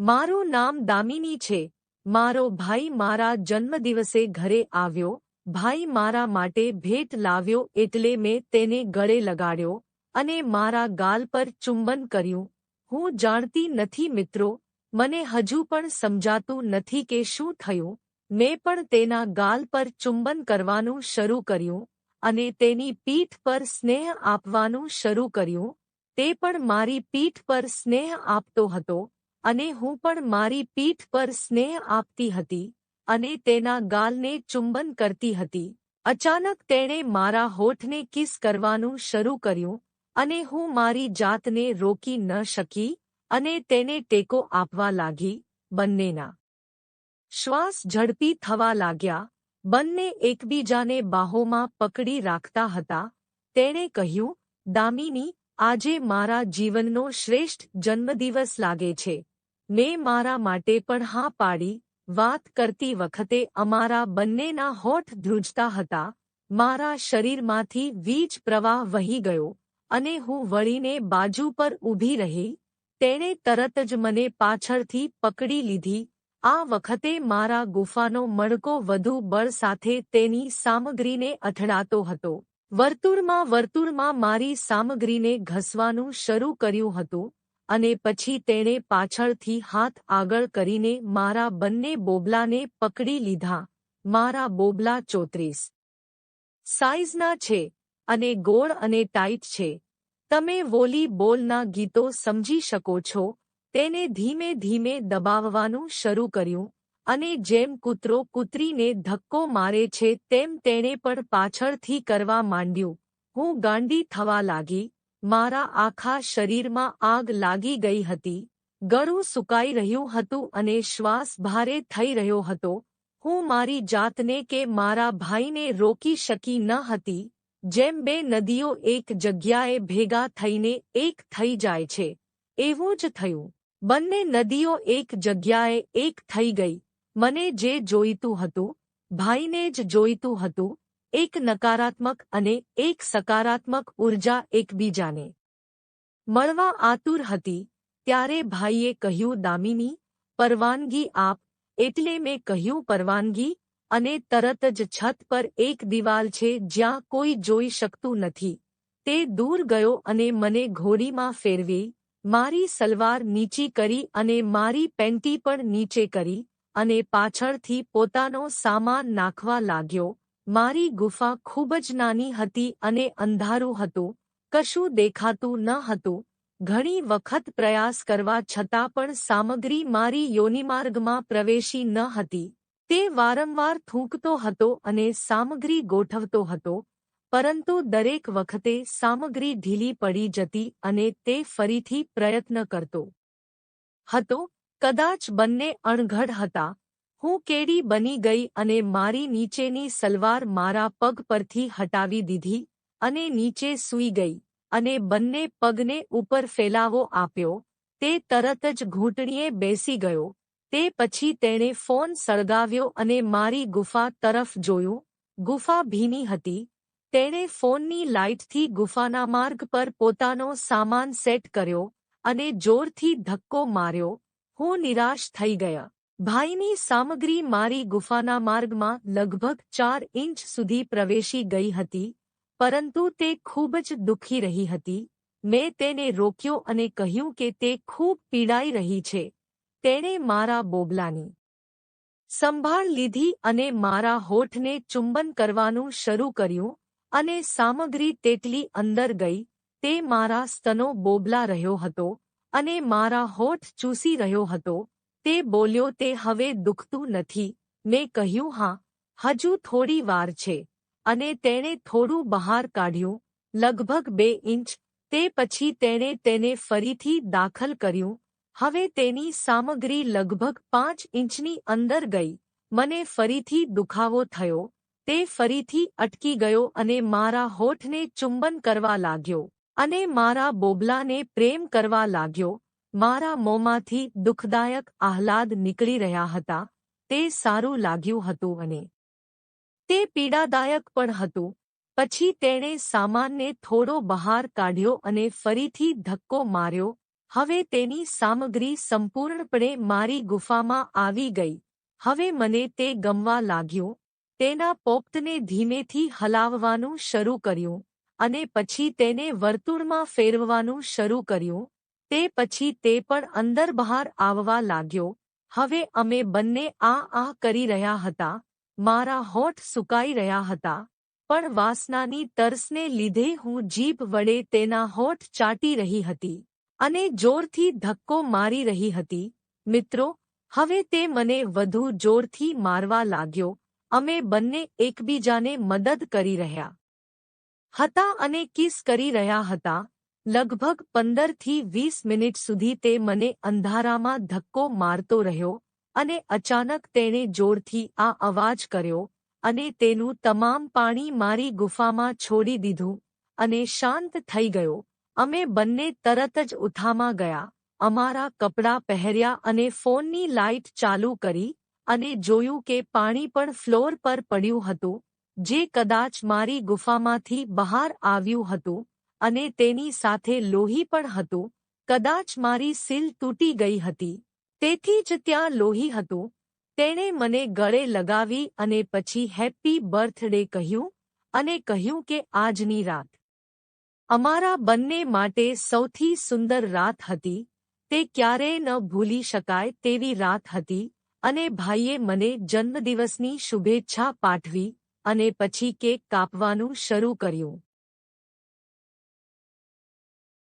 મારું નામ દામિની છે. મારો ભાઈ મારા જન્મદિવસે ઘરે આવ્યો. ભાઈ મારા માટે ભેટ લાવ્યો એટલે મેં તેને ગળે લગાડ્યો અને મારા ગાલ પર ચુંબન કર્યું. હું જાણતી નથી મિત્રો, મને હજુ પણ સમજાતું નથી કે શું થયું. મેં પણ તેના ગાલ પર ચુંબન કરવાનું શરૂ કર્યું અને તેની પીઠ પર સ્નેહ આપવાનું શરૂ કર્યું. તે પણ મારી પીઠ પર સ્નેહ આપતો હતો અને હું પણ મારી પીઠ પર સ્નેહ આપતી હતી અને તેના ગાલને ચુંબન કરતી હતી. અચાનક તેણે મારા હોઠને કિસ કરવાનું શરૂ કર્યું અને હું મારી જાતને રોકી ન શકી અને તેને ટેકો આપવા લાગી. બંનેના શ્વાસ ઝડપી થવા લાગ્યા. બંને એકબીજાને બાહોમાં પકડી રાખતા હતા. તેણે કહ્યું, દામિની, આજે મારા જીવનનો શ્રેષ્ઠ જન્મદિવસ લાગે છે. મેં મારા માટે પણ હા પાડી. વાત કરતી વખતે અમારા બંનેના હોઠ ધ્રુજતા હતા. મારા શરીરમાંથી વીજ પ્રવાહ વહી ગયો અને હું વળીને બાજુ પર ઊભી રહી. તેણે તરત જ મને પાછળથી પકડી લીધી. આ વખતે મારા ગુફાનો મણકો વધુ બળ સાથે તેની સામગ્રીને અથડાતો હતો. વર્તુળમાં મારી સામગ્રીને ઘસવાનું શરૂ કર્યું હતું અને પછી તેણે પાછળથી હાથ આગળ કરીને મારા બંને બોબલાને પકડી લીધા. મારા બોબલા 34 સાઇઝના છે અને ગોળ અને ટાઇટ છે. તમે વોલીબોલના ગીતો સમજી શકો છો. તેને ધીમે ધીમે દબાવવાનું શરૂ કર્યું અને જેમ કૂતરો કૂતરીને ધક્કો મારે છે તેમ તેણે પણ પાછળથી કરવા માંડ્યું. હું ગાંડી થવા લાગી. મારા આખા શરીરમાં આગ લાગી ગઈ હતી. ગળું સુકાઈ રહ્યું હતું અને શ્વાસ ભારે થઈ રહ્યો હતો. હું મારી જાતને કે મારા ભાઈને રોકી શકી ન હતી. જેમ બે નદીઓ એક જગ્યાએ ભેગા થઈને એક થઈ જાય છે, એવું જ થયું. બંને નદીઓ એક જગ્યાએ એક થઈ ગઈ. મને જે જોઈતું હતું, ભાઈને જ જોઈતું હતું. એક નકારાત્મક અને એક સકારાત્મક ઊર્જા એકબીજાને મળવા આતુર હતી. ત્યારે ભાઈએ કહ્યું, દામિની, પરવાનગી આપ. એટલે મેં કહ્યું, પરવાનગી? અને તરત જ છત પર એક દિવાલ છે જ્યાં કોઈ જોઈ શકતું નથી. તે દૂર ગયો અને મને ઘોડીમાં ફેરવી. મારી સલવાર નીચી કરી અને મારી પેન્ટી પણ નીચે કરી અને પાછળથી પોતાનો સામાન નાખવા લાગ્યો. મારી ગુફા ખૂબ જ નાની હતી અને અંધારું હતું. કશું દેખાતું ન હતું. ઘણી વખત પ્રયાસ કરવા છતાં પણ સામગ્રી મારી યોનિમાર્ગમાં પ્રવેશી ન હતી. તે વારંવાર થૂંકતો હતો અને સામગ્રી ગોઠવતો હતો, પરંતુ દરેક વખતે સામગ્રી ઢીલી પડી જતી અને તે ફરીથી પ્રયત્ન કરતો હતો. કદાચ બંને અણઘડ હતા. હું કેડી બની ગઈ અને મારી નીચેની સલવાર મારા પગ પરથી હટાવી દીધી અને નીચે સૂઈ ગઈ અને બંને પગને ઉપર ફેલાવો આપ્યો. તે તરત જ ઘૂંટણીએ બેસી ગયો. તે પછી તેણે ફોન સળગાવ્યો અને મારી ગુફા તરફ જોયું. ગુફા ભીની હતી. તેણે ફોનની લાઇટથી ગુફાના માર્ગ પર પોતાનો સામાન સેટ કર્યો અને જોરથી ધક્કો માર્યો. હું નિરાશ થઈ ગયા. ભાઈની સામગ્રી મારી ગુફાના માર્ગમાં લગભગ 4 ઇંચ સુધી પ્રવેશી ગઈ હતી, પરંતુ તે ખૂબ જ દુઃખી રહી હતી. મેં તેને રોક્યો અને કહ્યું કે તે ખૂબ પીડાઈ રહી છે. તેણે મારા બોબલાની સંભાળ લીધી અને મારા હોઠને ચુંબન કરવાનું શરૂ કર્યું અને સામગ્રી તેટલી અંદર ગઈ. તે મારા સ્તનો બોબલા રહ્યો હતો અને મારા હોઠ ચૂસી રહ્યો હતો. તે બોલ્યો, તે હવે દુખતું નથી. મેં કહ્યું, હા, હજુ થોડી વાર છે. અને તેણે થોડું બહાર કાઢ્યું, લગભગ 2 ઇંચ. તે પછી તેણે તેને ફરીથી દાખલ કર્યું. હવે તેની સામગ્રી લગભગ 5 ઇંચની અંદર ગઈ. મને ફરીથી દુખાવો થયો. તે ફરીથી અટકી ગયો અને મારા હોઠને ચુંબન કરવા લાગ્યો અને મારા બોબલાને પ્રેમ કરવા લાગ્યો. મારા મોંમાંથી દુઃખદાયક આહલાદ નીકળી રહ્યા હતા. તે સારું લાગ્યું હતું અને તે પીડાદાયક પણ હતું. પછી તેણે સામાનને થોડો બહાર કાઢ્યો અને ફરીથી ધક્કો માર્યો. હવે તેની સામગ્રી સંપૂર્ણપણે મારી ગુફામાં આવી ગઈ. હવે મને તે ગમવા લાગ્યું. તેના પોપટને ધીમેથી હલાવવાનું શરૂ કર્યું અને પછી તેને વર્તુળમાં ફેરવવાનું શરૂ કર્યું. તે પછી તે પણ અંદર બહાર આવવા લાગ્યો. હવે અમે બંને આ કરી રહ્યા હતા. મારા હોઠ સુકાઈ રહ્યા હતા, પણ વાસનાની તરસને લીધે હું જીભ વડે તેના હોઠ ચાટી રહી હતી અને જોરથી ધક્કો મારી રહી હતી. મિત્રો, હવે તે મને વધુ જોરથી મારવા લાગ્યો. અમે બંને એકબીજાને મદદ કરી રહ્યા હતા અને કિસ કરી રહ્યા હતા. લગભગ 15 થી 20 મિનિટ સુધી તે મને અંધારામાં ધક્કો મારતો રહ્યો અને અચાનક તેણે જોરથી આ અવાજ કર્યો અને તેનું તમામ પાણી મારી ગુફામાં છોડી દીધું અને શાંત થઈ ગયો. અમે બંને તરત જ ઉઠામાં ગયા, અમારા કપડાં પહેર્યા અને ફોનની લાઇટ ચાલુ કરી અને જોયું કે પાણી પણ ફ્લોર પર પડ્યું હતું, જે કદાચ મારી ગુફામાંથી બહાર આવ્યું હતું અને તેની સાથે લોહી પણ હતું. કદાચ મારી સીલ તૂટી ગઈ હતી, તેથી જ ત્યાં લોહી હતું. તેણે મને ગળે લગાવી અને પછી હેપી બર્થડે કહ્યું અને કહ્યું કે આજની રાત અમારા બંને માટે સૌથી સુંદર રાત હતી. તે ક્યારેય ન ભૂલી શકાય તેવી રાત હતી. અને ભાઈએ મને જન્મદિવસની શુભેચ્છા પાઠવી અને પછી કેક કાપવાનું શરૂ કર્યું.